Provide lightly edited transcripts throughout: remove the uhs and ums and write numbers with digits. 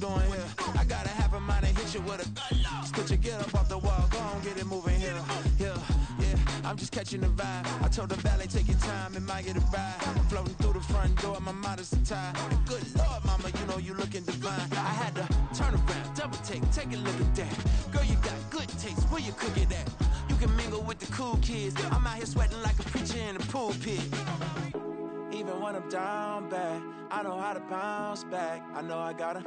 doing here? I gotta have a mind and hit you with a could you get up off the wall, go on, get it moving here. Yeah, I'm just catching the vibe. I told the valet, take your time, it might get a ride. I'm floating through the front door, my modest attire. Good Lord, mama, you know you looking divine. I had to turn around, double take a look at that. Girl, you got good taste, where you cook it at? You can mingle with the cool kids. I'm out here sweating like a preacher in the pulpit. Even when I'm down bad, I know how to bounce back. I know I got her,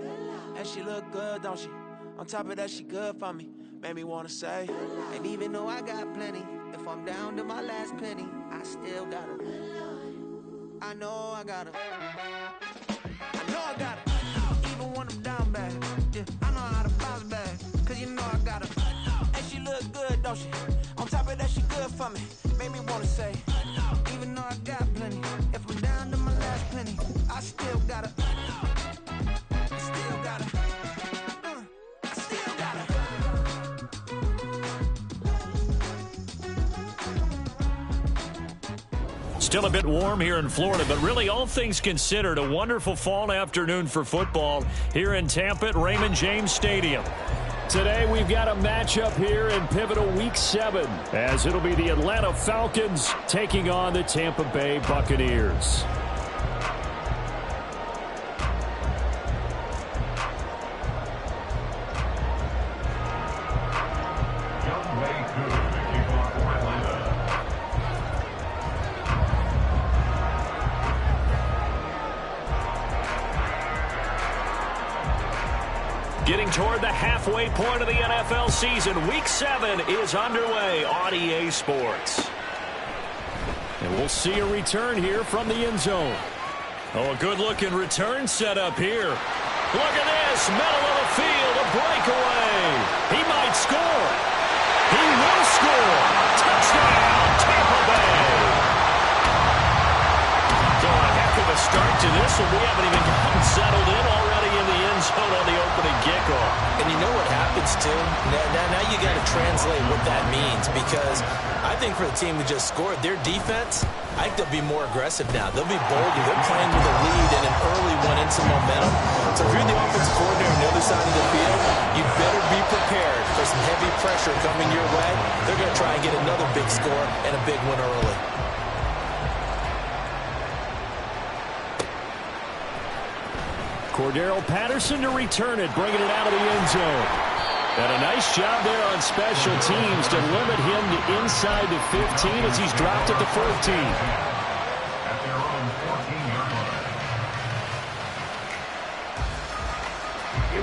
and she look good, don't she? On top of that, she good for me. Made me wanna say, and even though I got plenty, if I'm down to my last penny, I still got her. I know I got her. I know I got her. Even when I'm down bad, yeah, I know how to bounce back. Cause you know I got her. And she look good, don't she? On top of that, she good for me. Made me wanna say, even though I got plenty, if I'm down to my last penny, I still got her. I still got her. I still got her. Still a bit warm here in Florida, but really all things considered, a wonderful fall afternoon for football here in Tampa at Raymond James Stadium. Today we've got a matchup here in pivotal Week 7 as it'll be the Atlanta Falcons taking on the Tampa Bay Buccaneers. Getting toward the halfway point of the NFL season, Week 7 is underway on EA Sports. And we'll see a return here from the end zone. Oh, a good-looking return set up here. Look at this, middle of the field, a breakaway. He might score. He will score. Touchdown, Tampa Bay. So a heck of a start to this one. We haven't even gotten settled in already in the end zone on the opening kickoff. And you know what happens, too? Now you got to translate what that means, because I think for the team who just scored, their defense, I think they'll be more aggressive now. They'll be bolder. They're playing with a lead and an early one and some momentum. So if you're the offensive coordinator on the other side of the field, you better be prepared for some heavy pressure coming your way. They're going to try and get another big score and a big one early. Cordero Patterson to return it, bringing it out of the end zone. And a nice job there on special teams to limit him to inside the 15 as he's dropped at the 14.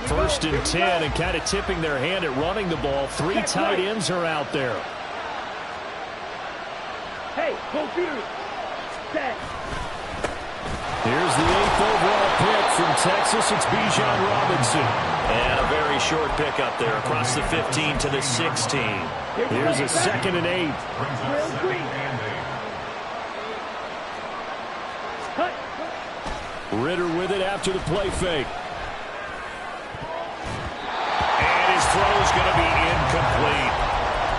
First and 10, and kind of tipping their hand at running the ball. 3 tight ends are out there. Hey, go Beard. Set. Here's the 8th overall pick from Texas. It's Bijan Robinson. And a very short pick up there across the 15 to the 16. Here's a 2nd and 8. Ritter with it after the play fake. And his throw is going to be incomplete.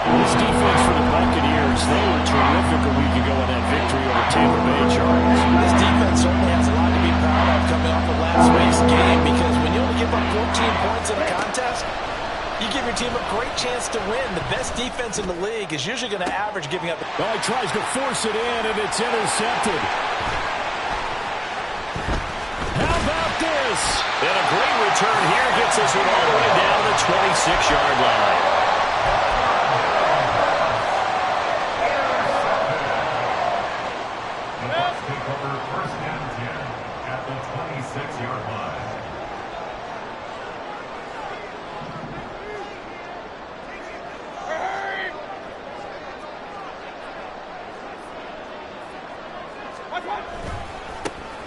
This defense for the Buccaneers, they were terrific a week ago in that victory over Tampa Bay Chargers. This defense certainly has a lot to be proud of coming off of last week's game, because when you only give up 14 points in a contest, you give your team a great chance to win. The best defense in the league is usually going to average giving up. Oh, he tries to force it in, and it's intercepted. How about this? And a great return here gets us all the way down to the 26-yard line.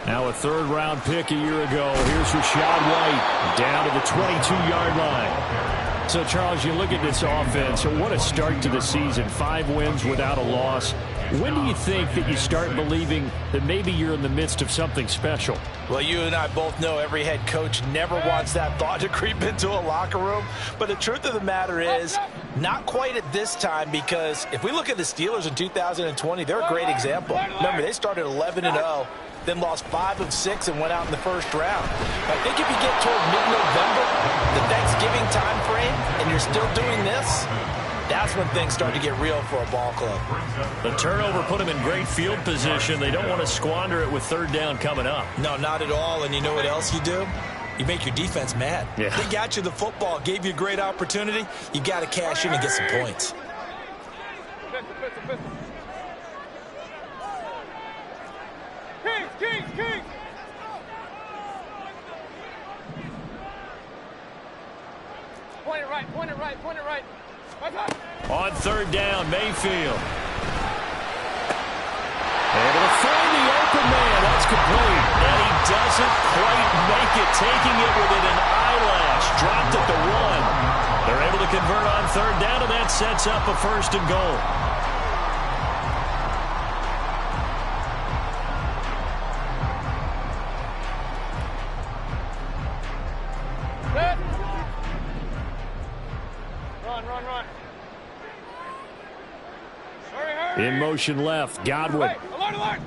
Now a 3rd-round pick a year ago. Here's Rashad White down to the 22-yard line. So, Charles, you look at this offense, what a start to the season. 5 wins without a loss. When do you think that you start believing that maybe you're in the midst of something special? Well, you and I both know every head coach never wants that thought to creep into a locker room. But the truth of the matter is, not quite at this time, because if we look at the Steelers in 2020, they're a great example. Remember, they started 11-0. Then lost 5 of 6 and went out in the first round. I think if you get toward mid-November you're still doing this, that's when things start to get real for a ball club. The turnover put them in great field position. They don't want to squander it with third down coming up. No, not at all. And you know what else you do? You make your defense mad. Yeah. They got you the football, gave you a great opportunity. You got to cash in and get some points. Kings! Point it right. On third down, Mayfield. Able to find the open man. That's complete. And he doesn't quite make it, taking it within an eyelash. Dropped at the 1. They're able to convert on third down, and that sets up a first and goal. Run. In motion left, Godwin. Hey, alert!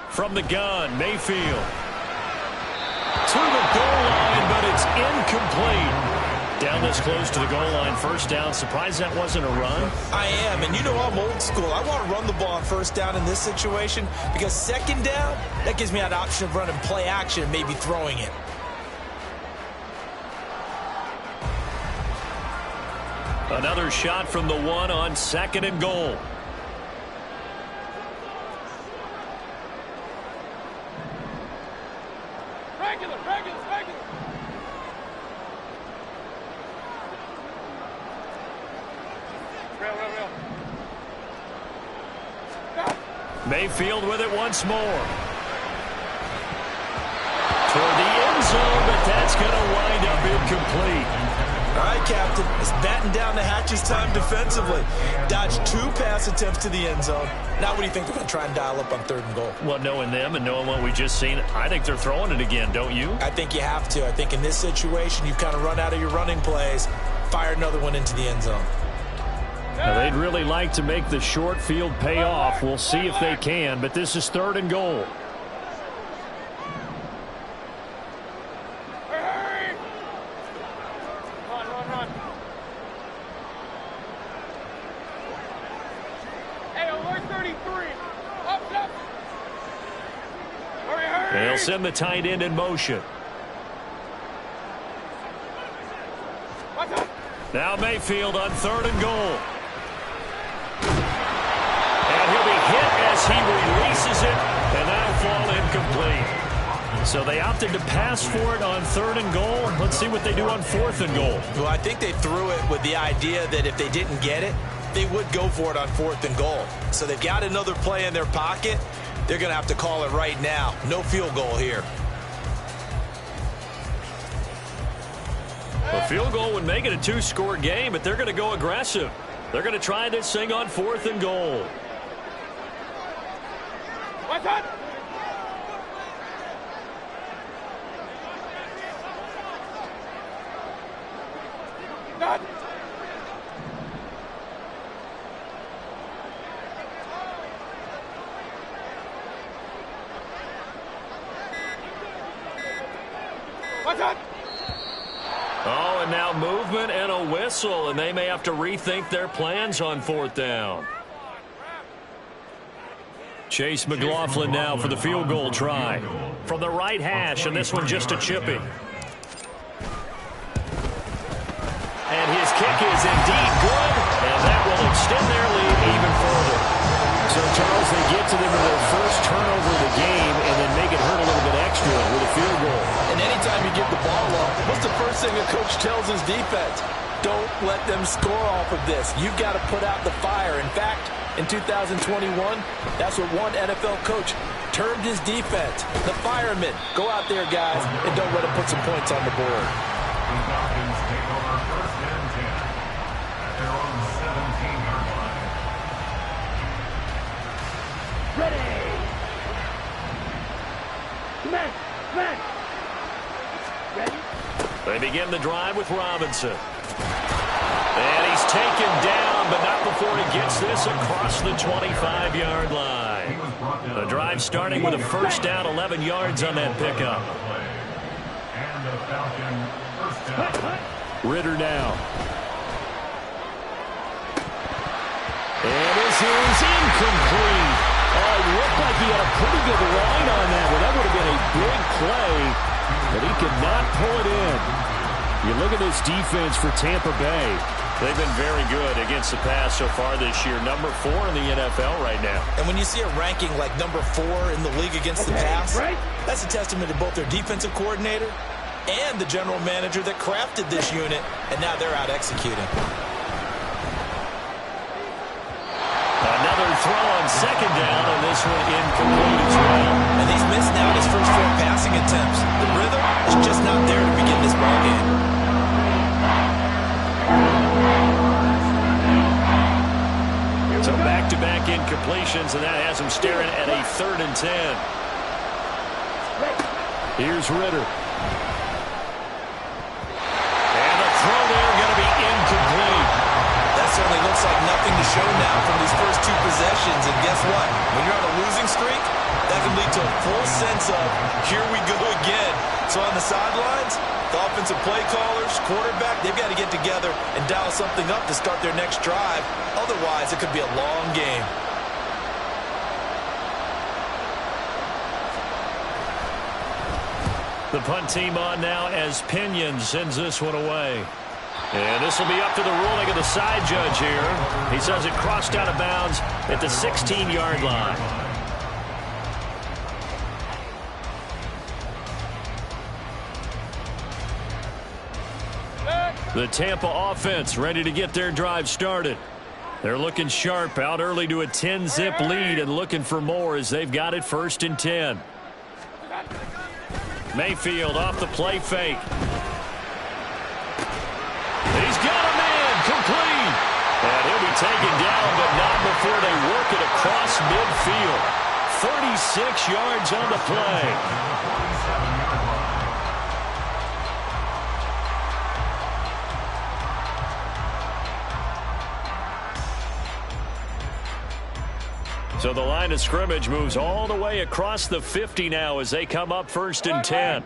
From the gun, Mayfield. To the goal line, but it's incomplete. Down this close to the goal line, first down. Surprised that wasn't a run? I am, and you know I'm old school. I want to run the ball on first down in this situation because second down, that gives me an option of running play action and maybe throwing it. Another shot from the 1 on second and goal. Regular. Real. Mayfield with it once more. Toward the end zone, but that's going to wind up incomplete. All right, Captain. It's batten down the hatches time defensively. Dodged 2 pass attempts to the end zone. Now what do you think they're going to try and dial up on third and goal? Well, knowing them and knowing what we just seen, I think they're throwing it again, don't you? I think you have to. I think in this situation, you've kind of run out of your running plays. Fire another one into the end zone. Now, they'd really like to make the short field pay off. We'll see if they can, but this is third and goal. Run. Hey, alert 33. Up. Hurry. They'll send the tight end in motion. Now Mayfield on third and goal. And he'll be hit as he releases it, and that'll fall incomplete. So they opted to pass for it on third and goal. Let's see what they do on fourth and goal. Well, I think they threw it with the idea that if they didn't get it, they would go for it on fourth and goal. So they've got another play in their pocket. They're going to have to call it right now. No field goal here. A field goal would make it a 2-score game, but they're going to go aggressive. They're going to try this thing on fourth and goal. What's that? Oh, and now movement and a whistle, and they may have to rethink their plans on fourth down. Chase McLaughlin now for the field goal try. From the right hash, and this one just a chippy. And his kick is indeed good, and that will extend their lead even further. So, Charles, they get to them with their first turnover of the game and then make it hurt a little bit extra with a field goal. And anytime you give the ball up, what's the first thing a coach tells his defense? Don't let them score off of this. You've got to put out the fire. In fact, in 2021, that's what one NFL coach termed his defense. The firemen. Go out there, guys, and don't let them put some points on the board. The Falcons take over first and 10 at their own 17-yard line. Ready. Man. Ready. They begin the drive with Robinson. And he's taken down, but not before he gets this across the 25-yard line. The drive starting with a first down, 11 yards on that pickup. And a Falcon first down. Ritter now. And this is incomplete. Oh, it looked like he had a pretty good line on that one. That would have been a big play, but he could not pull it in. You look at this defense for Tampa Bay. They've been very good against the pass so far this year. Number 4 in the NFL right now. And when you see a ranking like number 4 in the league against the pass, that's a testament to both their defensive coordinator and the general manager that crafted this unit, and now they're out executing. Another throw on second down, and this one incomplete as well. And he's missed now his first 4 passing attempts. The rhythm is just not there to begin this ballgame. So back-to-back incompletions, and that has him staring at a 3rd and 10. Here's Ritter. And the throw there going to be incomplete. That certainly looks like nothing to show now from these first 2 possessions. And guess what? When you're on a losing streak, that can lead to a full sense of, here we go again. So on the sidelines, the offensive play callers, quarterback, they've got to get together and dial something up to start their next drive. Otherwise, it could be a long game. The punt team on now as Pinion sends this one away. And this will be up to the ruling of the side judge here. He says it crossed out of bounds at the 16-yard line. The Tampa offense ready to get their drive started. They're looking sharp, out early to a 10-zip lead and looking for more as they've got it 1st and 10. Mayfield off the play fake. He's got a man, complete. And he'll be taken down, but not before they work it across midfield. 36 yards on the play. So the line of scrimmage moves all the way across the 50 now as they come up 1st and 10.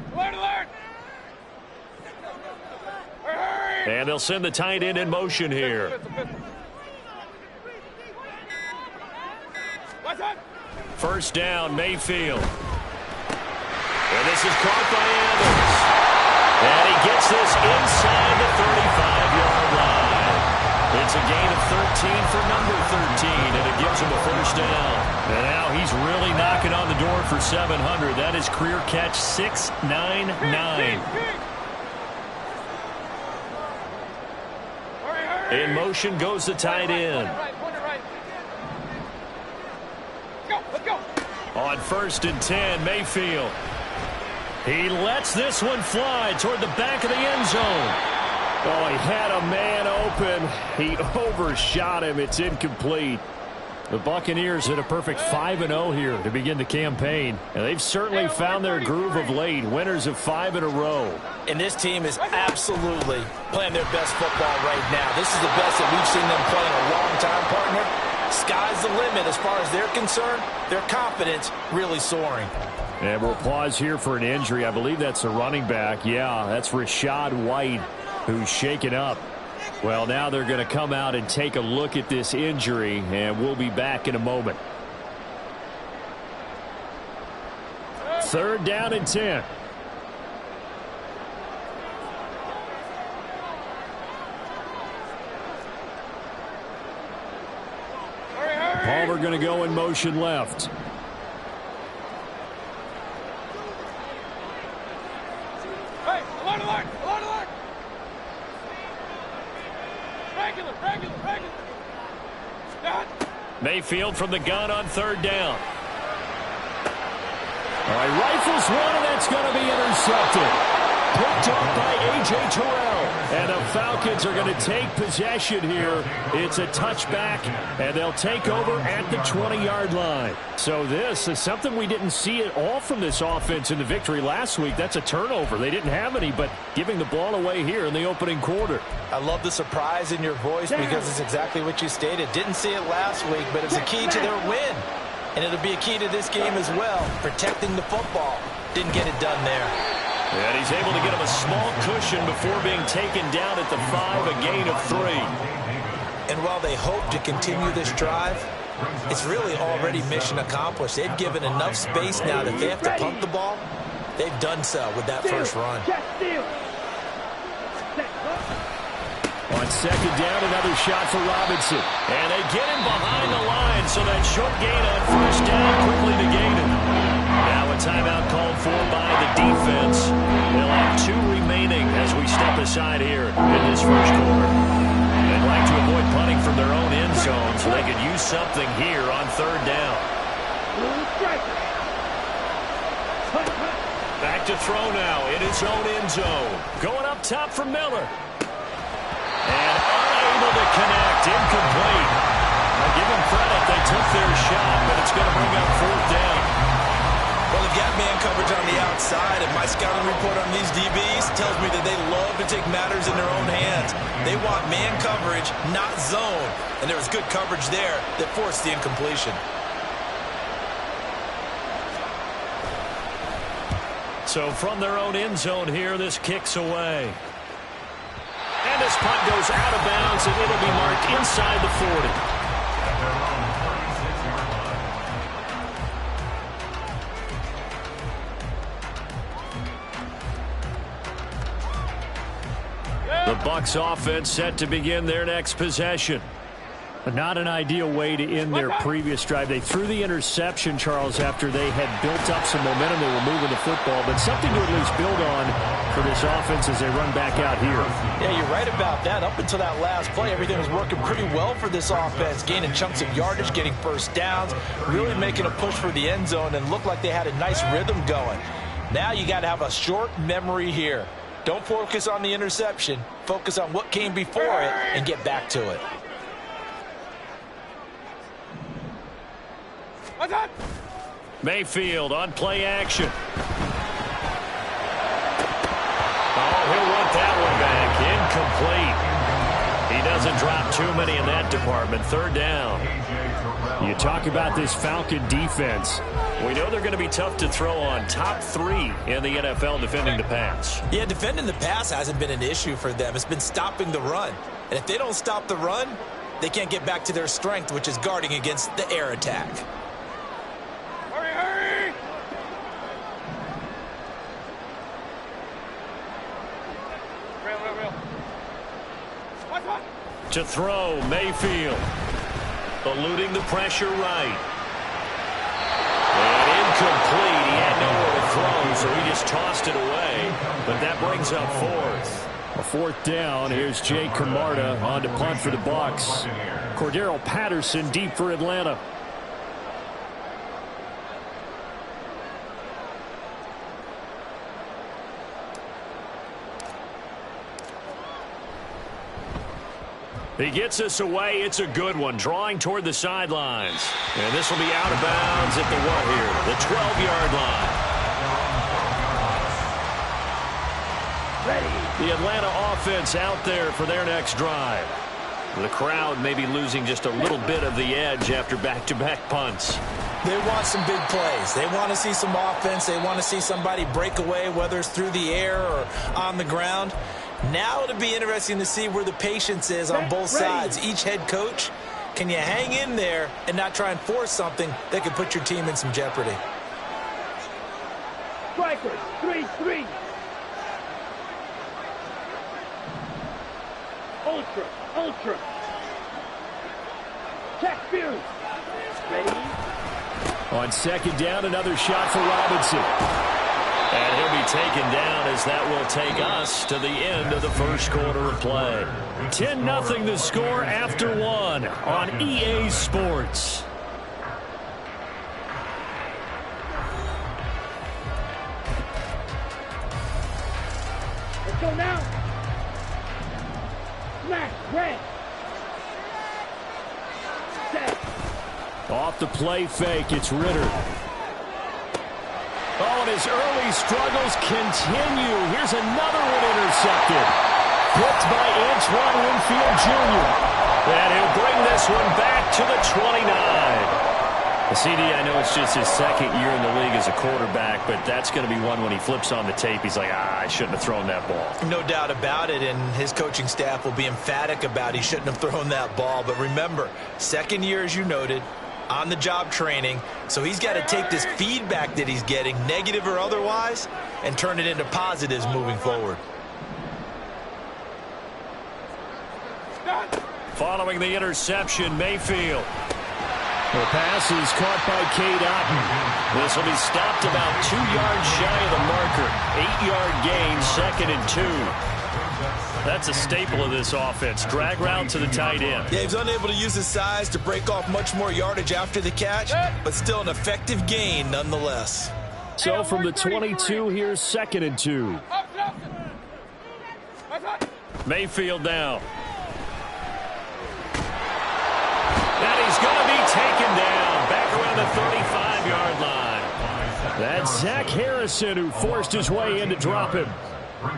And they'll send the tight end in motion here. First down, Mayfield. And this is caught by Adams. And he gets this inside the 35-yard line. It's a gain of 13 for number 13, and it gives him a first down. And now he's really knocking on the door for 700. That is career catch 699. In motion goes the tight end. On 1st and 10, Mayfield. He lets this one fly toward the back of the end zone. Oh, he had a man open. He overshot him. It's incomplete. The Buccaneers hit a perfect 5-0 here to begin the campaign. And they've certainly found their groove of late. Winners of 5 in a row. And this team is absolutely playing their best football right now. This is the best that we've seen them play in a long time, partner. Sky's the limit as far as they're concerned. Their confidence really soaring. And we'll pause here for an injury. I believe that's a running back. Yeah, that's Rashad White, who's shaken up. Well, now they're going to come out and take a look at this injury, and we'll be back in a moment. 3rd down and 10. Palmer going to go in motion left. Mayfield from the gun on 3rd down. All right, rifles one, and that's going to be intercepted. Picked up by A.J. Terrell. And the Falcons are going to take possession here. It's a touchback, and they'll take over at the 20-yard line. So this is something we didn't see at all from this offense in the victory last week. That's a turnover. They didn't have any, but giving the ball away here in the opening quarter. I love the surprise in your voice because it's exactly what you stated. Didn't see it last week, but it's a key to their win. And it'll be a key to this game as well, protecting the football. Didn't get it done there. And he's able to get him a small cushion before being taken down at the 5, a gain of 3. And while they hope to continue this drive, it's really already mission accomplished. They've given enough space now that if they have to punt the ball, they've done so with that first run. On second down, another shot for Robinson. And they get him behind the line, so that short gain on first down quickly negated. Now a timeout called for by the defense. They'll have 2 remaining as we step aside here in this first quarter. They'd like to avoid punting from their own end zone so they could use something here on third down. Back to throw now in his own end zone. Going up top for Miller. And unable to connect, incomplete. I give them credit, they took their shot, but it's going to bring up fourth down. Well, they've got man coverage on the outside, and my scouting report on these DBs tells me that they love to take matters in their own hands. They want man coverage, not zone. And there was good coverage there that forced the incompletion. So from their own end zone here, this kicks away. And this punt goes out of bounds, and it'll be marked inside the 40. The Bucs offense set to begin their next possession. But not an ideal way to end their previous drive. They threw the interception, Charles, after they had built up some momentum. They were moving the football, but something to at least build on for this offense as they run back out here. Yeah, you're right about that. Up until that last play, everything was working pretty well for this offense, gaining chunks of yardage, getting first downs, really making a push for the end zone, and looked like they had a nice rhythm going. Now you got to have a short memory here. Don't focus on the interception. Focus on what came before it and get back to it. Mayfield on play action. Oh, he'll want that one back. Incomplete. He doesn't drop too many in that department. Third down. You talk about this Falcon defense. We know they're going to be tough to throw on. Top 3 in the NFL defending the pass. Yeah, defending the pass hasn't been an issue for them. It's been stopping the run. And if they don't stop the run, they can't get back to their strength, which is guarding against the air attack. To throw, Mayfield. Eluding the pressure right. And incomplete. He had nowhere to throw, so he just tossed it away. But that brings up fourth. A fourth down. Here's Jay Camarda on to punt for the Bucs. Cordero Patterson deep for Atlanta. He gets us away. It's a good one. Drawing toward the sidelines. And this will be out of bounds at the what here? The 12-yard line. Ready. The Atlanta offense out there for their next drive. The crowd may be losing just a little bit of the edge after back-to-back punts. They want some big plays. They want to see some offense. They want to see somebody break away, whether it's through the air or on the ground. Now it'll be interesting to see where the patience is on both sides. Each head coach, can you hang in there and not try and force something that could put your team in some jeopardy? Strikers, 3-3. Ultra. Check view. Ready. On second down, another shot for Robinson. And he'll be taken down as that will take us to the end of the first quarter of play. 10-0 the score after 1 on EA Sports. Let's go now. Smash, red. Set. Off the play fake, it's Ritter. Oh, and his early struggles continue. Here's another one intercepted. Picked by Antoine Winfield Jr. And he'll bring this one back to the 29. CD, I know it's just his second year in the league as a quarterback, but that's going to be one when he flips on the tape, he's like, I shouldn't have thrown that ball. No doubt about it, and his coaching staff will be emphatic about he shouldn't have thrown that ball. But remember, second year, as you noted, on-the-job training, so he's got to take this feedback that he's getting, negative or otherwise, and turn it into positives moving forward. Following the interception, Mayfield. The pass is caught by Cade Otton. This will be stopped about 2 yards shy of the marker. 8-yard gain, 2nd and 2. That's a staple of this offense. Drag route to the tight end. Yeah, he's unable to use his size to break off much more yardage after the catch, but still an effective gain nonetheless. So from the 22, here's 2nd and 2. Mayfield now. And he's going to be taken down back around the 35-yard line. That's Zach Harrison who forced his way in to drop him.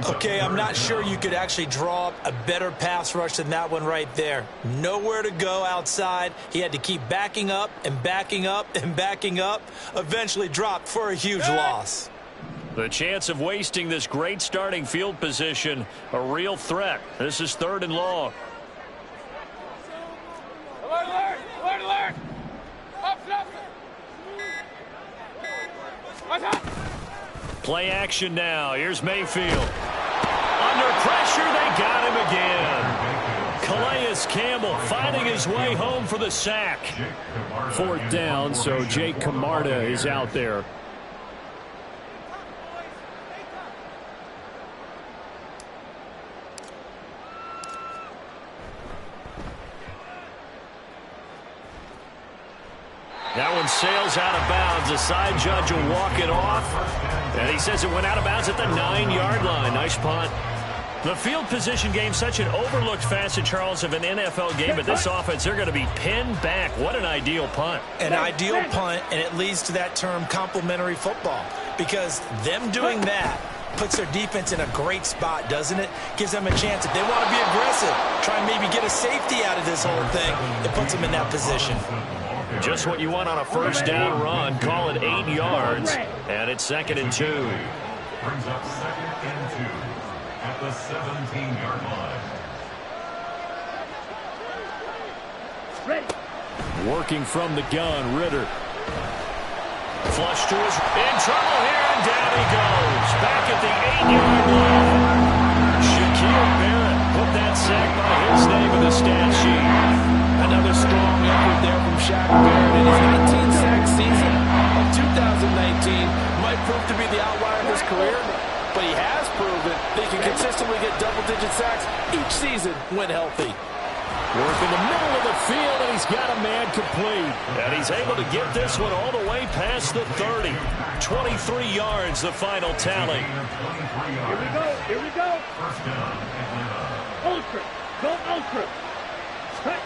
Okay, I'm not sure you could actually draw up a better pass rush than that one right there. Nowhere to go outside. He had to keep backing up and backing up and backing up. Eventually dropped for a huge loss. The chance of wasting this great starting field position, a real threat. This is 3rd and long. Alert! Up! Play action now. Here's Mayfield. Under pressure, they got him again. Calais Campbell finding his way home for the sack. 4th down, so Jake Camarda is out there. That one sails out of bounds. The side judge will walk it off. And he says it went out of bounds at the 9-yard line. Nice punt. The field position game, such an overlooked facet, Charles, of an NFL game. But this offense, they're going to be pinned back. What an ideal punt. An ideal punt, and it leads to that term complementary football. Because them doing that puts their defense in a great spot, doesn't it? Gives them a chance. If they want to be aggressive, try and maybe get a safety out of this whole thing, it puts them in that position. Just what you want on a first down run. Call it 8 yards. And it's 2nd and 2. Brings up 2nd and 2 at the 17-yard line. Ready. Working from the gun, Ritter. Flush to his... In trouble here, and down he goes. Back at the 8-yard line. Shaquille Barrett put that sack by his name in the stat sheet. Another strong effort there from Shaq Barrett in his 19-sack season of 2019. Might prove to be the outlier of his career, but he has proven that he can consistently get double-digit sacks each season when healthy. Work in the middle of the field, and he's got a man complete. And he's able to get this one all the way past the 30. 23 yards, the final tally. Here we go. First down, Atlanta. Ultra. Go ultra. Hut.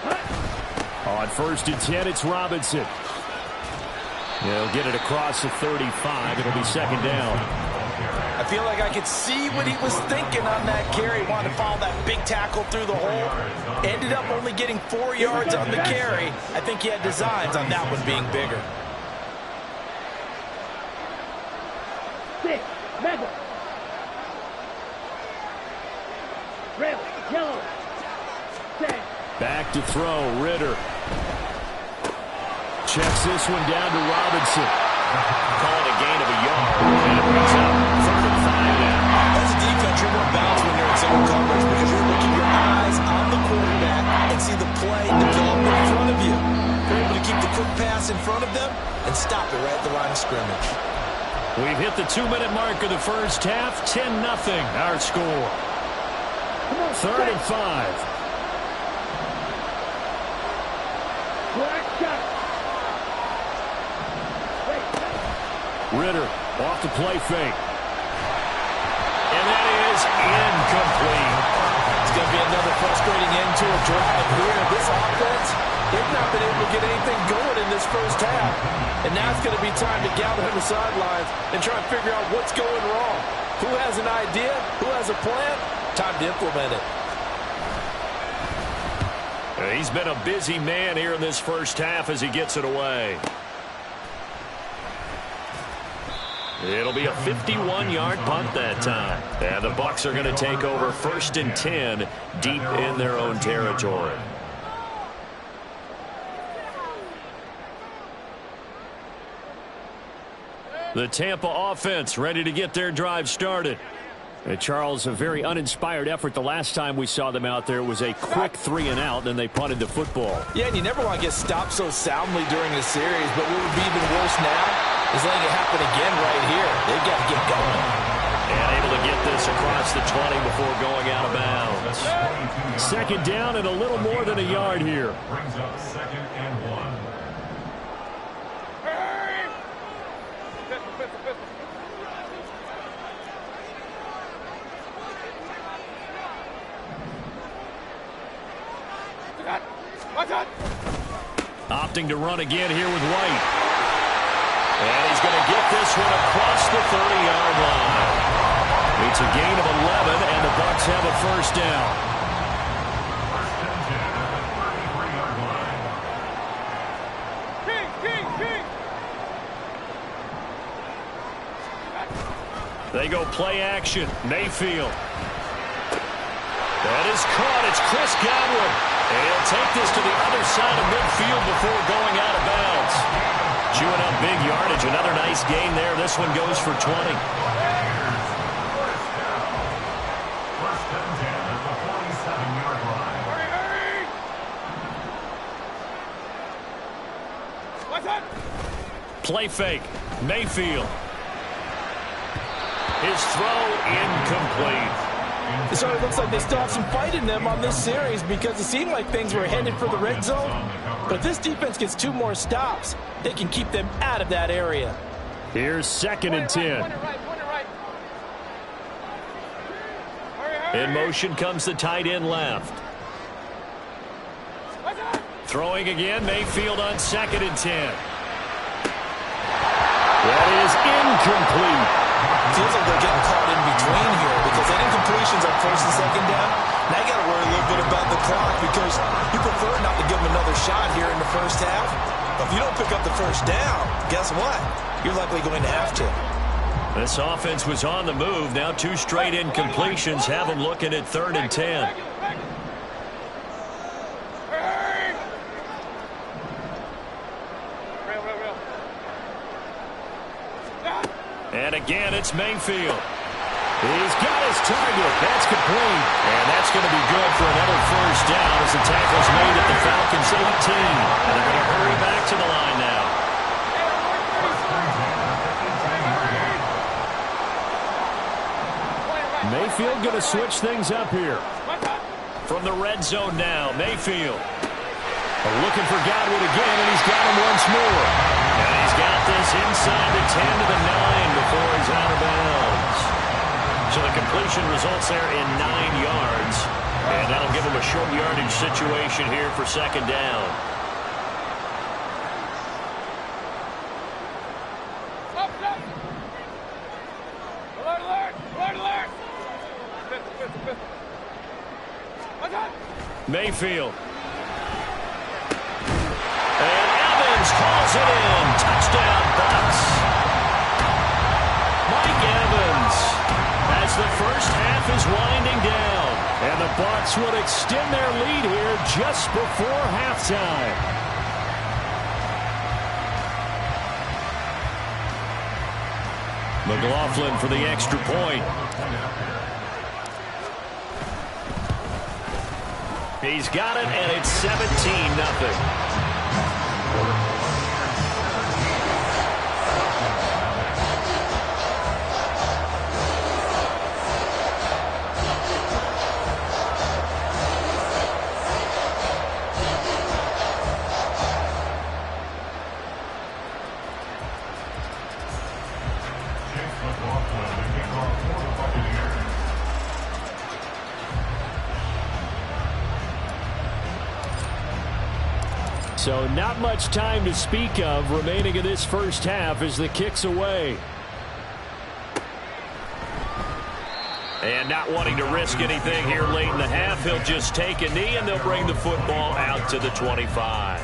On 1st and 10, it's Robinson. He'll get it across the 35. It'll be 2nd down. I feel like I could see what he was thinking on that carry. Wanted to follow that big tackle through the hole. Ended up only getting 4 yards on the carry. I think he had designs on that one being bigger. 6. Mega. Red. Yellow. 10. Back to throw, Ritter. Checks this one down to Robinson. Call it a gain of a yard. And it brings up 3rd and 5 now. As a defense, you're more balanced when you're in zone coverage because you're looking your eyes on the quarterback and see the play develop in front of you. You're able to keep the quick pass in front of them and stop it right at the line of scrimmage. We've hit the 2-minute mark of the first half. 10-0 our score. 3rd and 5. Ritter off the play fake. And that is incomplete. It's going to be another frustrating end to a drive here. This offense, they've not been able to get anything going in this first half. And now it's going to be time to gather on the sidelines and try and figure out what's going wrong. Who has an idea? Who has a plan? Time to implement it. He's been a busy man here in this first half as he gets it away. It'll be a 51-yard punt that time. And the Bucs are going to take over 1st and 10 deep in their own territory. The Tampa offense ready to get their drive started. And Charles, a very uninspired effort the last time we saw them out there. It was a quick 3-and-out, then they punted the football. Yeah, and you never want to get stopped so soundly during a series, but what would be even worse now is letting it happen again right here. They've got to get going. And able to get this across the 20 before going out of bounds. 2nd down and a little more than a yard here. Brings up 2nd and 1. Opting to run again here with White. And he's going to get this one across the 30-yard line. It's a gain of 11, and the Bucs have a 1st down. 1st and 10 at the 33-yard line. They go play action. Mayfield. That is caught. It's Chris Godwin. And he'll take this to the other side of midfield before going out of bounds. Chewing up big yardage. Another nice gain there. This one goes for 20. First and 10 at the 47-yard line. Play fake. Mayfield. His throw incomplete. So it looks like they still have some fight in them on this series because it seemed like things were headed for the red zone. But if this defense gets 2 more stops, they can keep them out of that area. Here's 2nd and 10. In motion comes the tight end left. Throwing again, Mayfield on 2nd and 10. That is incomplete. Feels like they're getting caught in between here because that incompletion's on 1st and 2nd down. Now you got to worry a little bit about the clock because you prefer not to give them another shot here in the 1st half. But if you don't pick up the 1st down, guess what? You're likely going to have to. This offense was on the move. Now 2 straight incompletions have them looking at 3rd and 10. And again, it's Mayfield. He's got his target. That's complete. And that's going to be good for another 1st down as the tackle's made at the Falcons 18. And they're going to hurry back to the line now. Mayfield going to switch things up here. From the red zone now, Mayfield. Looking for Godwin again, and he's got him once more. And he's got this inside the 10 to the 9 before he's out of bounds. So the completion results there in 9 yards. And that'll give him a short yardage situation here for 2nd down. Mayfield. And Evans calls it in. Touchdown, Bucs. Mike Evans, as the 1st half is winding down. And the Bucs would extend their lead here just before halftime. McLaughlin for the extra point. He's got it, and it's 17-0. So not much time to speak of remaining in this 1st half as the kick's away. And not wanting to risk anything here late in the half, he'll just take a knee and they'll bring the football out to the 25.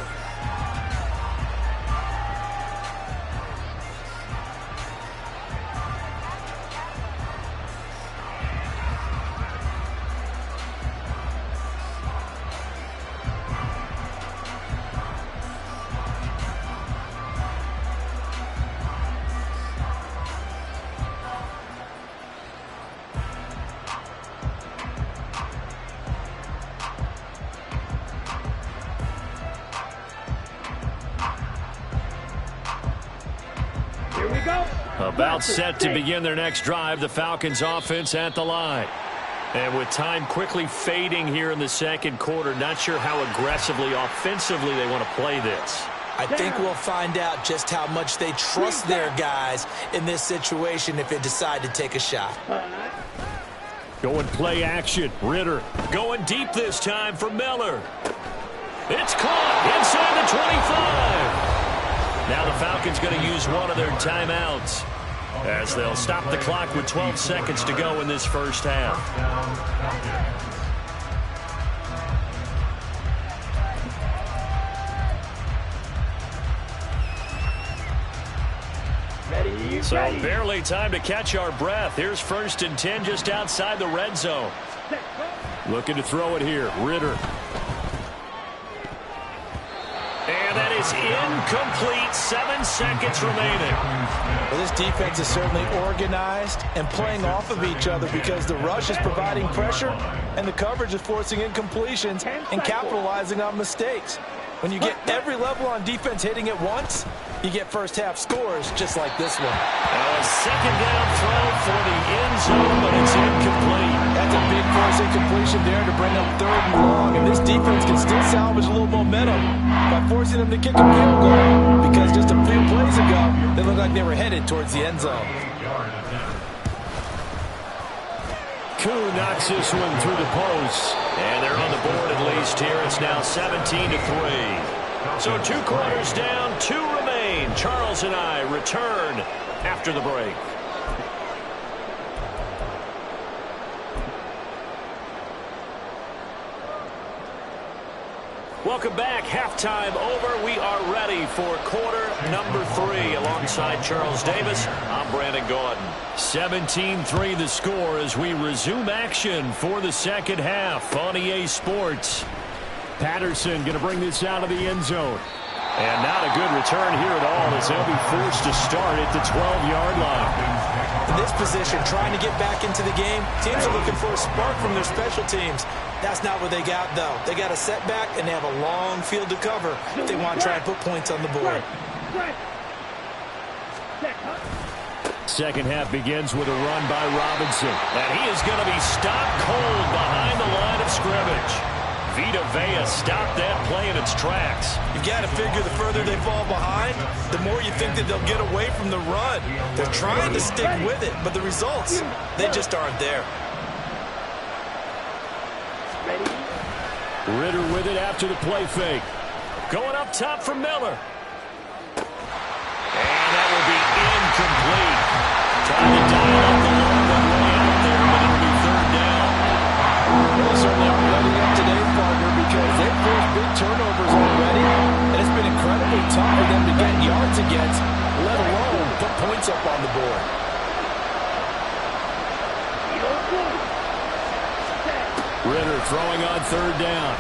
About set to begin their next drive, the Falcons offense at the line. And with time quickly fading here in the second quarter, not sure how aggressively, offensively they want to play this. I think we'll find out just how much they trust their guys in this situation if they decide to take a shot. Going play action. Ritter going deep this time for Miller. It's caught inside the 25. Now the Falcons going to use one of their timeouts as they'll stop the clock with 12 seconds to go in this first half. So barely time to catch our breath. Here's 1st and 10 just outside the red zone. Looking to throw it here. Ritter. And that is incomplete. 7 seconds remaining. Well, this defense is certainly organized and playing off of each other because the rush is providing pressure and the coverage is forcing incompletions and capitalizing on mistakes. When you get every level on defense hitting at once, you get first half scores just like this one. A second down throw for the end zone, but it's incomplete. That's a big force incompletion there to bring up 3rd and long, and this defense can still salvage a little momentum by forcing them to kick a field goal because just a few plays ago, they looked like they were headed towards the end zone. Koo knocks this one through the post, and they're on the board at least here. It's now 17-3. So 2 quarters down, 2 remain. Charles and I return after the break. Welcome back. Halftime over. We are ready for quarter number 3. Alongside Charles Davis, I'm Brandon Gaudin. 17-3 the score as we resume action for the second half on EA Sports. Patterson going to bring this out of the end zone. And not a good return here at all as they'll be forced to start at the 12-yard line. In this position, trying to get back into the game, teams are looking for a spark from their special teams. That's not what they got, though. They got a setback, and they have a long field to cover if they want to try and put points on the board. Second half begins with a run by Robinson. And he is going to be stopped cold behind the line of scrimmage. Vita Vea stopped that play in its tracks. You've got to figure the further they fall behind, the more you think that they'll get away from the run. They're trying to stick with it, but the results, they just aren't there. Ritter with it after the play fake. Going up top for Miller. And that will be incomplete. Trying to dial up the long way out there, but it'll be 3rd down. They certainly aren't letting up today, partner, because they've forced big turnovers already, and it's been incredibly tough for them to get yards against, let alone put points up on the board. Ritter throwing on 3rd down.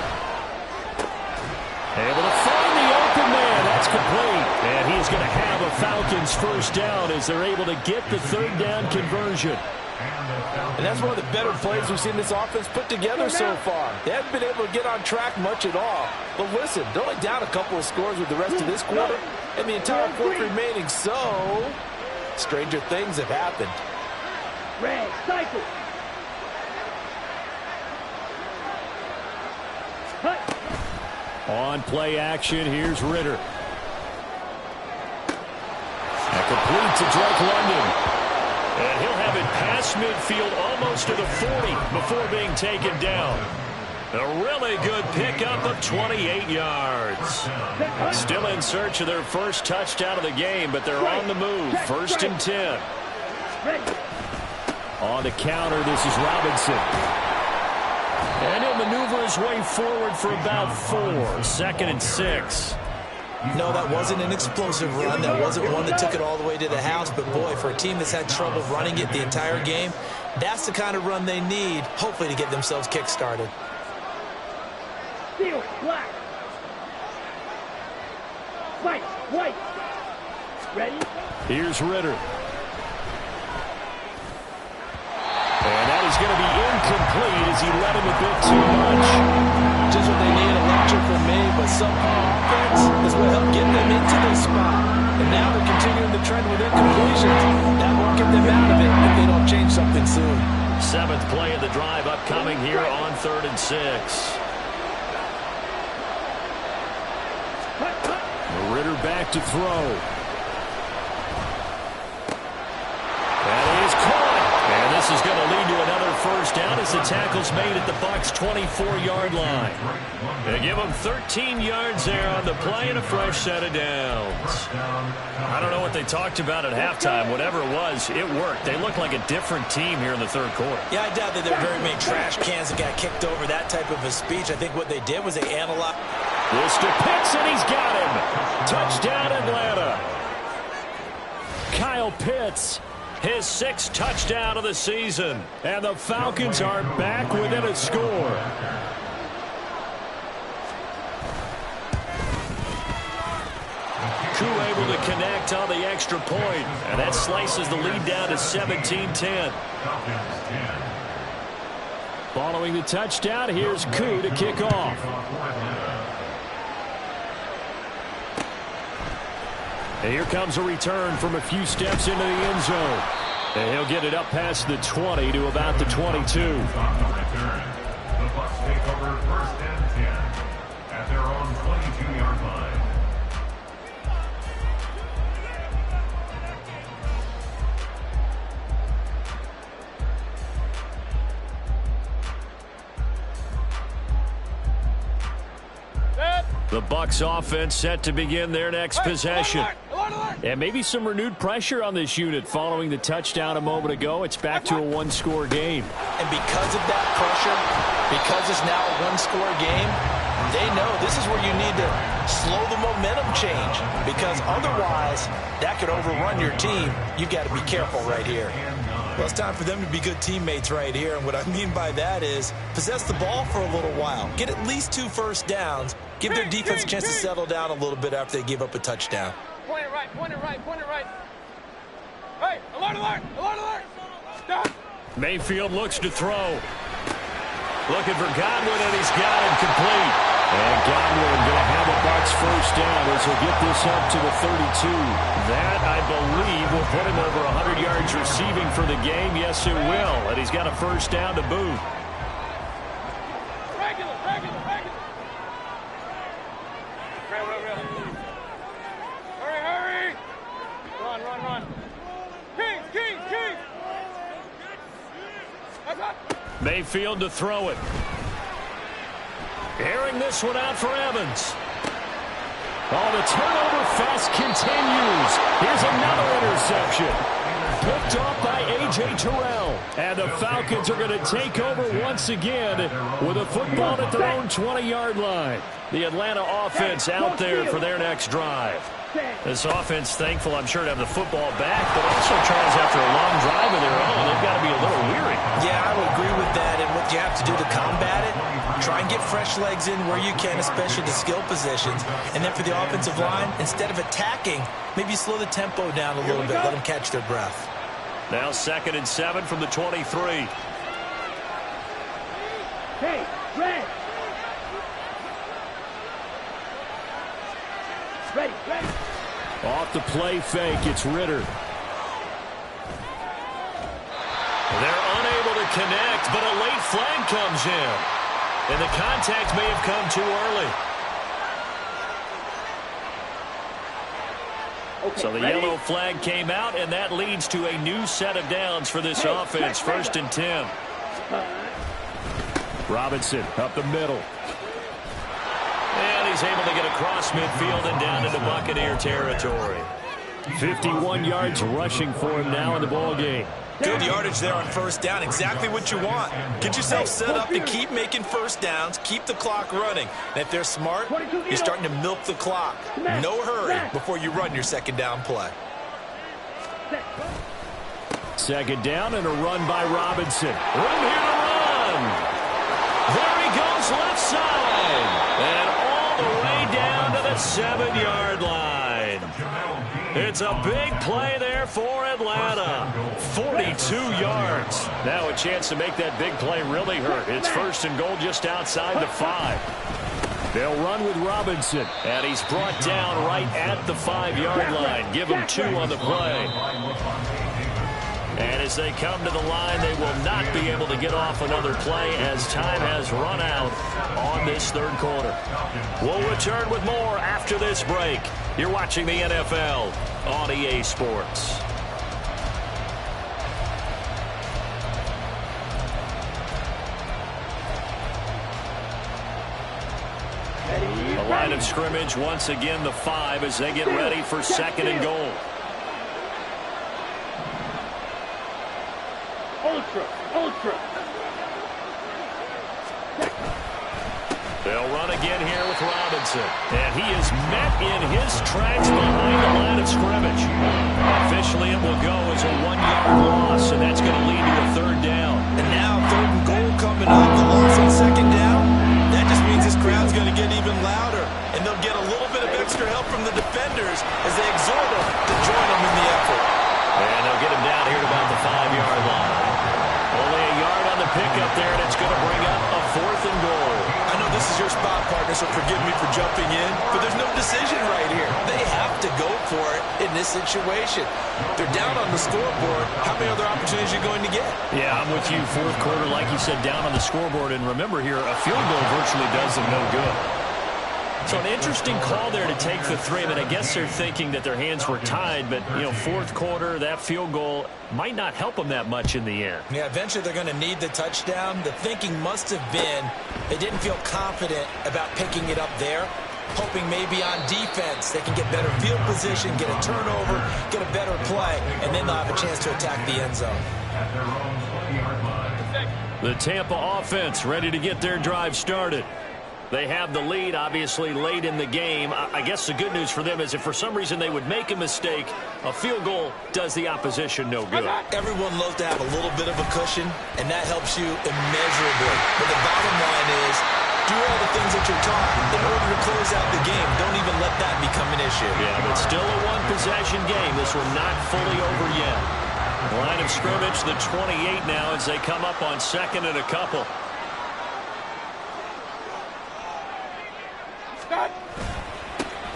Able to find the open man. That's complete. And he's going to have a Falcons first down as they're able to get the 3rd down conversion. And that's one of the better plays we've seen this offense put together so far. They haven't been able to get on track much at all. But listen, they're only down a couple of scores with the rest of this quarter and the entire fourth remaining. So, stranger things have happened. Red, cycle. On play action, here's Ritter. And complete to Drake London. And he'll have it past midfield almost to the 40 before being taken down. A really good pickup of 28 yards. Still in search of their first touchdown of the game, but they're on the move. 1st and 10. On the counter, this is Robinson. And he'll maneuver his way forward for about 4. 2nd and 6. No, that wasn't an explosive run. That wasn't one that took it all the way to the house. But, boy, for a team that's had trouble running it the entire game, that's the kind of run they need, hopefully, to get themselves kick-started. Steel, black. White, white. Ready? Here's Ritter. And that is going to be incomplete as he let him a bit too much. Just what they need, electric made, but subpar offense is what helped get them into this spot. And now they're continuing the trend with incompletions. That won't get them out of it if they don't change something soon. 7th play of the drive upcoming here on 3rd and 6. Ritter back to throw. That is caught. And this is going to lead to another first down as the tackle's made at the Bucs' 24-yard line. They give them 13 yards there on the play and a fresh set of downs. I don't know what they talked about at halftime. Whatever it was, it worked. They look like a different team here in the 3rd quarter. Yeah, I doubt that there were very many trash cans that got kicked over that type of a speech. I think what they did was they analyzed. This to Pitts, and he's got him. Touchdown, Atlanta. Kyle Pitts, his 6th touchdown of the season. And the Falcons are back within a score. Koo able to connect on the extra point, and that slices the lead down to 17-10. Following the touchdown, here's Koo to kick off. And here comes a return from a few steps into the end zone. And he'll get it up past the 20 to about the 22. On the return, the Bucs take over 1st and 10 at their own 22-yard line. The Bucs offense set to begin their next possession. And maybe some renewed pressure on this unit following the touchdown a moment ago. It's back to a 1-score game. And because of that pressure, because it's now a 1-score game, they know this is where you need to slow the momentum change. Because otherwise, that could overrun your team. You've got to be careful right here. Well, it's time for them to be good teammates right here. And what I mean by that is possess the ball for a little while. Get at least 2 first downs. Give their defense a chance to settle down a little bit after they give up a touchdown. Point it right, point it right, point it right. Hey, alert, alert, alert, alert. Stop. Mayfield looks to throw. Looking for Godwin, and he's got him complete. And Godwin going to have a Bucs first down as he'll get this up to the 32. That, I believe, will put him over 100 yards receiving for the game. Yes, it will. And he's got a first down to boot. Regular, regular, regular. Hurry, hurry. Run, run, run. Kings, Kings, Kings. Mayfield to throw it. Airing this one out for Evans. Oh, the turnover fest continues. Here's another interception. Picked off by A.J. Terrell. And the Falcons are going to take over once again with a football at their own 20-yard line. The Atlanta offense out there for their next drive. This offense, thankful, I'm sure, to have the football back, but also, Charles, after a long drive of their own, they've got to be a little weary. Yeah, I would agree with that, and what you have to do to combat it, try and get fresh legs in where you can, especially the skill positions. And then for the offensive line, instead of attacking, maybe slow the tempo down a little bit, let them catch their breath. Now 2nd and 7 from the 23. Hey, Red. Ready, ready. Off the play fake, it's Ritter. They're unable to connect, but a late flag comes in. And the contact may have come too early. Okay, So the ready? yellow flag came out, and that leads to a new set of downs for this offense. 1st and 10. Robinson up the middle. And he's able to get across midfield and down into Buccaneer territory. 51 yards rushing for him now in the ballgame. Good yardage there on first down. Exactly what you want. Get yourself set up to keep making first downs. Keep the clock running. And if they're smart, you're starting to milk the clock. No hurry before you run your second down play. 2nd down and a run by Robinson. Room here to run. There he goes left side. And all the way down to the 7-yard line. It's a big play there for Atlanta. 42 yards. Now a chance to make that big play really hurt. It's 1st and goal just outside the 5. They'll run with Robinson. And he's brought down right at the 5-yard line. Give him 2 on the play. And as they come to the line, they will not be able to get off another play as time has run out on this third quarter. We'll return with more after this break. You're watching the NFL on EA Sports. The line of scrimmage, once again, the 5 as they get ready for 2nd and goal. Ultra. They'll run again here with Robinson. And he is met in his tracks behind the line of scrimmage. Officially, it will go as a 1-yard loss, and that's going to lead to a 3rd down. And now 3rd and goal coming up. The loss on 2nd down. That just means this crowd's going to get even louder. And they'll get a little bit of extra help from the defenders as they exhort them to join them in the effort. And they'll get him down here at about the 5-yard line. Only a yard on the pickup there, and it's going to bring up a 4th and goal. I know this is your spot, partner, so forgive me for jumping in, but there's no decision right here. They have to go for it in this situation. They're down on the scoreboard. How many other opportunities are you going to get? Yeah, I'm with you. 4th quarter, like you said, down on the scoreboard. And remember here, a field goal virtually does them no good. So an interesting call there to take the 3. I mean, I guess they're thinking that their hands were tied, but, 4th quarter, that field goal might not help them that much in the end. Yeah, eventually they're going to need the touchdown. The thinking must have been they didn't feel confident about picking it up there, hoping maybe on defense they can get better field position, get a turnover, get a better play, and then they'll have a chance to attack the end zone. The Tampa offense ready to get their drive started. They have the lead, obviously, late in the game. I guess the good news for them is if for some reason they would make a mistake, a field goal does the opposition no good. Everyone loves to have a little bit of a cushion, and that helps you immeasurably. But the bottom line is, do all the things that you're taught in order to close out the game. Don't even let that become an issue. Yeah, but still a one-possession game. This one not fully over yet. Line of scrimmage, the 28 now as they come up on 2nd and a couple.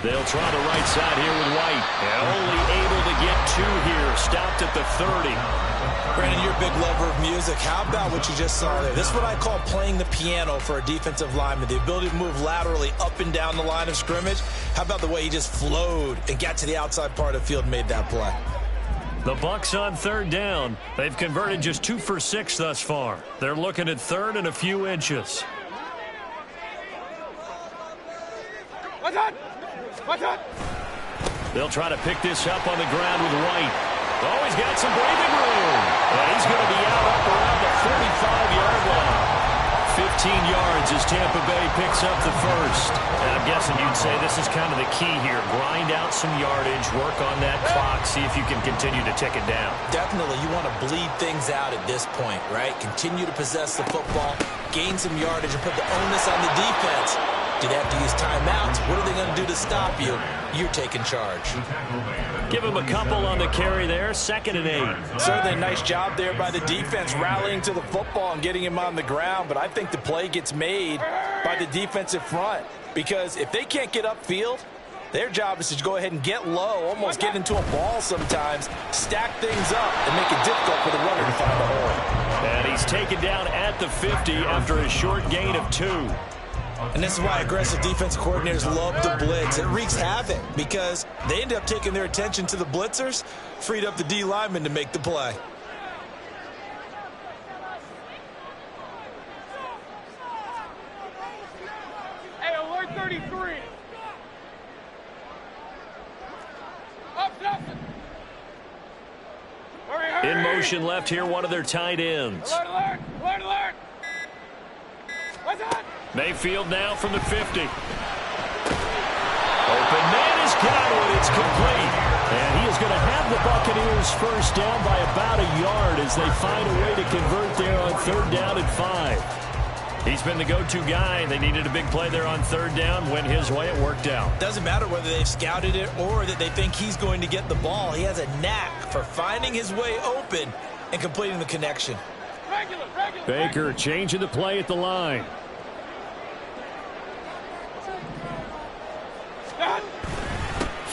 They'll try the right side here with White. And only able to get 2 here. Stopped at the 30. Brandon, you're a big lover of music. How about what you just saw there? This is what I call playing the piano for a defensive lineman. The ability to move laterally up and down the line of scrimmage. How about the way he just flowed and got to the outside part of the field and made that play? The Bucs on 3rd down. They've converted just 2 for 6 thus far. They're looking at 3rd and a few inches. They'll try to pick this up on the ground with White. Oh, he's got some breathing room. And he's going to be out up around the 45-yard line. 15 yards as Tampa Bay picks up the 1st. And I'm guessing you'd say this is kind of the key here. Grind out some yardage, work on that clock, see if you can continue to tick it down. Definitely. You want to bleed things out at this point, right? Continue to possess the football, gain some yardage, and put the onus on the defense. Do they have to use timeouts? What are they going to do to stop you? You're taking charge. Give him a couple on the carry there. 2nd and 8. Certainly a nice job there by the defense rallying to the football and getting him on the ground. But I think the play gets made by the defensive front. Because if they can't get upfield, their job is to go ahead and get low, almost get into a ball sometimes, stack things up, and make it difficult for the runner to find a hole. And he's taken down at the 50 after a short gain of 2. And this is why aggressive defensive coordinators love to blitz. It wreaks havoc because they end up taking their attention to the blitzers, freed up the D lineman to make the play. Hey, alert 33. Up. Hurry. In motion left here, one of their tight ends. Alert. What's that? Mayfield now from the 50. Open man is Godwin. It's complete. And he is going to have the Buccaneers first down by about a yard as they find a way to convert there on 3rd down and 5. He's been the go-to guy. They needed a big play there on 3rd down. Went his way. It worked out. Doesn't matter whether they've scouted it or that they think he's going to get the ball. He has a knack for finding his way open and completing the connection. Baker changing the play at the line.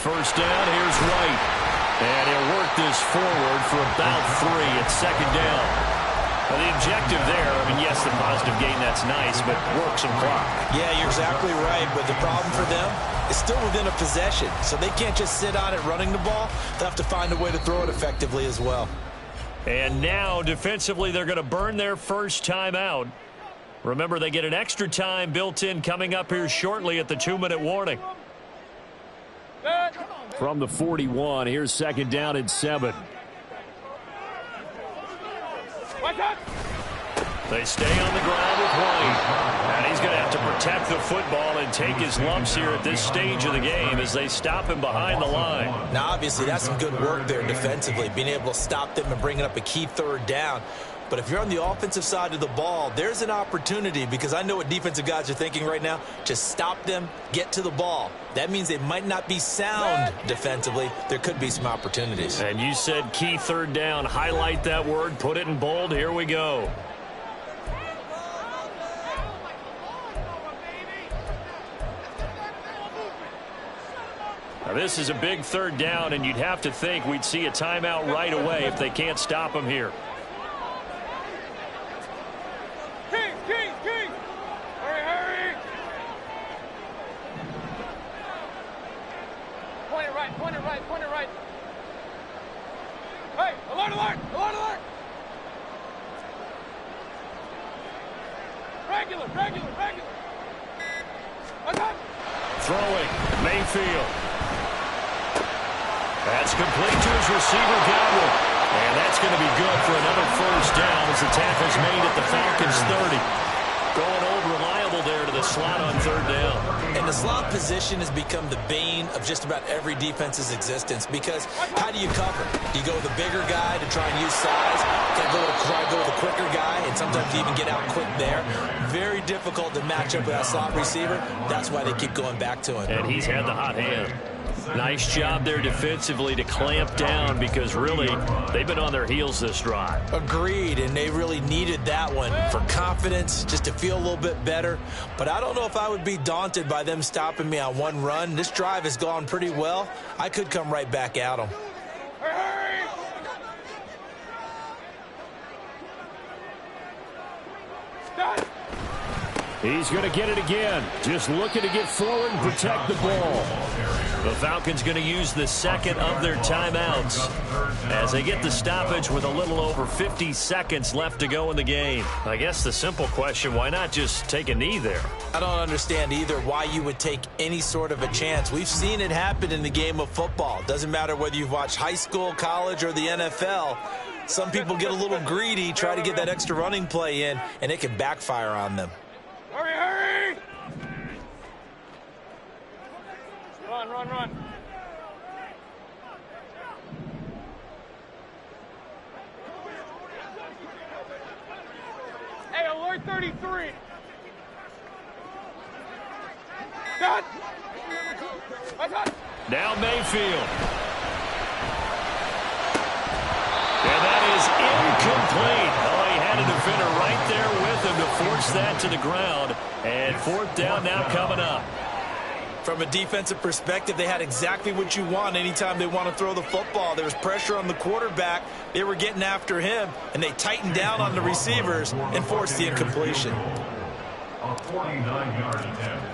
first down. Here's White. And he'll work this forward for about 3 at second down. Well, the objective there, I mean, yes, the positive gain, that's nice, but work some clock. Yeah, you're exactly right, but the problem for them is still within a possession, so they can't just sit on it running the ball. They'll have to find a way to throw it effectively as well. And now, defensively, they're going to burn their first time out. Remember, they get an extra time built in coming up here shortly at the 2-minute warning. From the 41, here's second down and 7. They stay on the ground with White. And he's going to have to protect the football and take his lumps here at this stage of the game as they stop him behind the line. Now, obviously, that's some good work there defensively, being able to stop them and bringing up a key third down. But if you're on the offensive side of the ball, there's an opportunity, because I know what defensive guys are thinking right now. Just stop them, get to the ball. That means they might not be sound defensively. There could be some opportunities. And you said key third down. Highlight that word. Put it in bold. Here we go. Now, this is a big third down, and you'd have to think we'd see a timeout right away if they can't stop them here. Point it right. Hey, alert! Regular. Throwing, Mayfield. That's complete to his receiver, Godwin. And that's going to be good for another first down as the tackle's made at the Falcons 30. Going old reliable there to the slot on third down. And the slot position has become the bane of just about every defense's existence, because how do you cover? Do you go with a bigger guy to try and use size? Can I go with a quicker guy and sometimes even get out quick there? Very difficult to match up with that slot receiver. That's why they keep going back to him. And he's had the hot hand. Nice job there defensively to clamp down, because really they've been on their heels this drive. Agreed, and they really needed that one for confidence, just to feel a little bit better. But I don't know if I would be daunted by them stopping me on one run. This drive has gone pretty well. I could come right back at them. Hurry! Stop! He's going to get it again. Just looking to get forward and protect the ball. The Falcons going to use the second of their timeouts as they get the stoppage with a little over 50 seconds left to go in the game. I guess the simple question, why not just take a knee there? I don't understand either why you would take any sort of a chance. We've seen it happen in the game of football. Doesn't matter whether you've watched high school, college, or the NFL. Some people get a little greedy, try to get that extra running play in, and it can backfire on them. Hurry! Run. Hey, alert 33. Cut! Now Mayfield. And that is incomplete. Oh, he had a defender right there with him to force that to the ground. And fourth down now coming up. From a defensive perspective, they had exactly what you want anytime they want to throw the football. There was pressure on the quarterback. They were getting after him, and they tightened down on the receivers and forced the incompletion. A 49-yard attempt.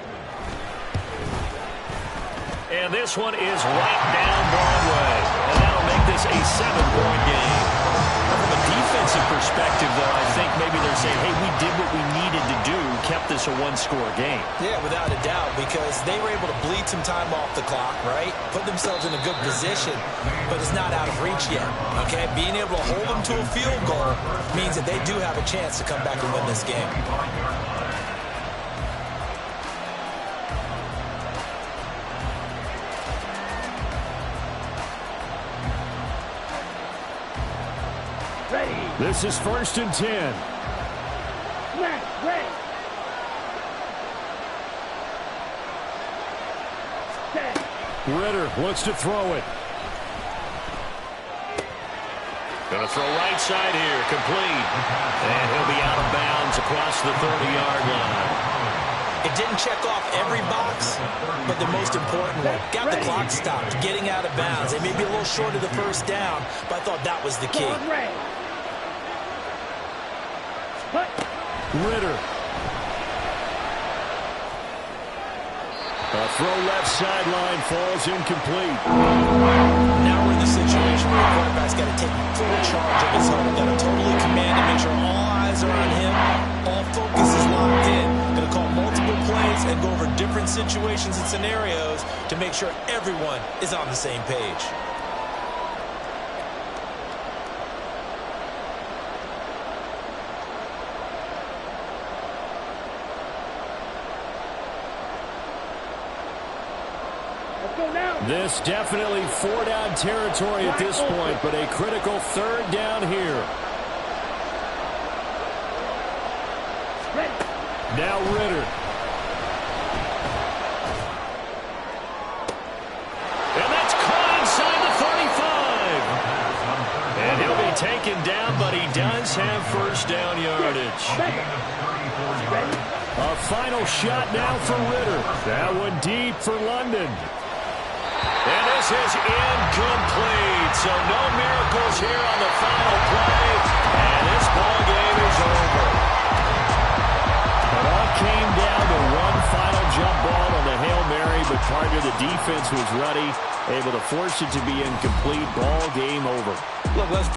And this one is right down Broadway. And that'll make this a 7-point game. From a defensive perspective, though, I think maybe they're saying, hey, we did what we needed to do, kept this a one-score game. Yeah, without a doubt, because they were able to bleed some time off the clock, right? Put themselves in a good position, but it's not out of reach yet, okay? Being able to hold them to a field goal means that they do have a chance to come back and win this game. This is 1st and 10. Ritter looks to throw it. Going to throw right side here, complete. And he'll be out of bounds across the 30-yard line. It didn't check off every box, but the most important one. Got the clock stopped, getting out of bounds. They may be a little short of the first down, but I thought that was the key. Ritter. A throw left sideline falls incomplete. Now we're in the situation where the quarterback's got to take full charge of his huddle. Got to totally command and make sure all eyes are on him. All focus is locked in. Going to call multiple plays and go over different situations and scenarios to make sure everyone is on the same page. This definitely four-down territory at this point, but a critical third down here. Now Ritter. And that's caught inside the 35. And he'll be taken down, but he does have first down yardage. A final shot now for Ritter. That one deep for London. And this is incomplete. So no miracles here on the final play. And this ball game is over. It all came down to one final jump ball on the Hail Mary, but partner, the defense was ready, able to force it to be incomplete. Ball game over. Look, let's